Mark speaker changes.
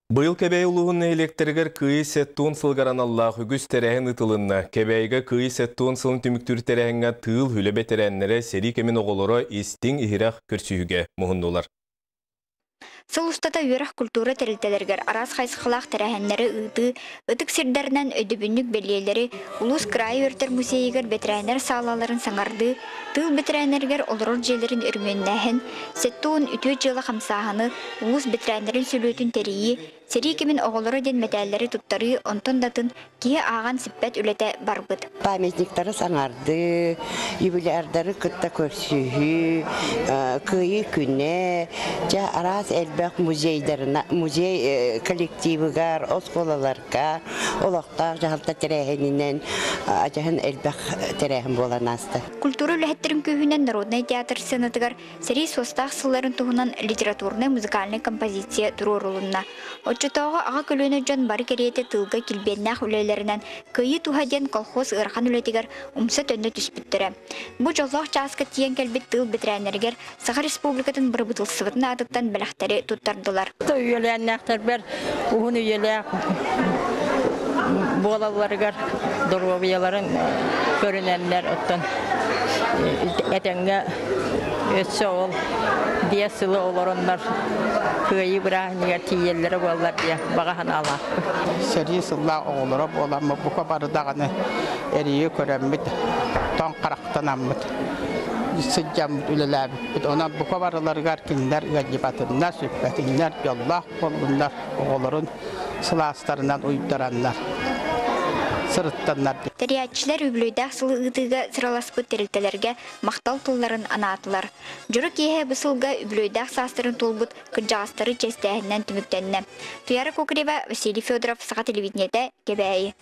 Speaker 1: Быйыл кебей улуғын электергер кыйы сеттуын сылгаран Аллах үгіз тәрәхін ұтылынна. Кебейге кыйы сеттуын сылын түміктүр тәрәхінға тыл хүлі бетерәнлері сері кемін оғылыры истің ихирақ көрсүйіге мұхындулар.
Speaker 2: Сыл устата үйрах культура тәрілтелергер арас қайсықылақ тәрәхенлері ұтық сирдерінен өдібіннік белелері Улус Край өртер музейігер бетерәнер сағалаларын саңарды, тыл бетерәнергер олырыр желерін үрменнәхін, сеттуын үтө жылы қамсағаны, улус бетерәнерін сөйлөтін тәрейі, сері кемін оғылыры ден мәтәлері тұттары онтон датын кие аған сіппәт үлеті барбыд.
Speaker 3: Памятниктары саңарды, юбилярдары күтті көрсүйі, күйі күне, жа арас әлбәқ музей коллективігар, осколаларға, олақтақ жағалта тәрәхенінен ажағын әлбәқ тәрәхен болан асты.
Speaker 2: Культура үләхеттерін көйінен Народный театр сценатығар сері состақ сылларын туғынан литературный музыкальный композиция тұрурулынна. Отчетоға аға көлөні жон бары кереті тылға келбеннақ үлелерінен көйі тухаден колхоз ырхан үлетігер умсы төнді түспіттірі. Бұ жоллақ жасқы тиен кәлбет тыл бітірәнергер Саха Республикатын бір бұтылсывытын адыттан біләқтері тұттардылар.
Speaker 4: Үйеләннәқтер бір ұғын үйеләқ болаларығар дұрғабияларын көрінәнлер ұттан әтәңгі өтсі ол дия сылы оларынлар көйі бірағынығар тиелері болар дия бағахан алақ.
Speaker 5: Сәрі сылла оғылырып оламы бұқа барыдағаны әрейі көрәммет, тон қарақтанаммет. Sıcağımız ülelabi. Ona bu kavarlargar kinler gacıbatınlar, sübbetinler, yallah olunlar, oğulların sılaslarından uyduranlar. Sırıttanlar.
Speaker 2: Teriyatçılar üblüydağ sılı ıdıga sıralaspı teriltelerge maqtal tolların anatılar. Juruk yehe bu sılga üblüydağ sastırın tolbut kırcağastırı çestəhindən tümüktenine. Tuyarı Kokreva, Vasily Fedorov, Sağa Televidniyete, Kebeyi.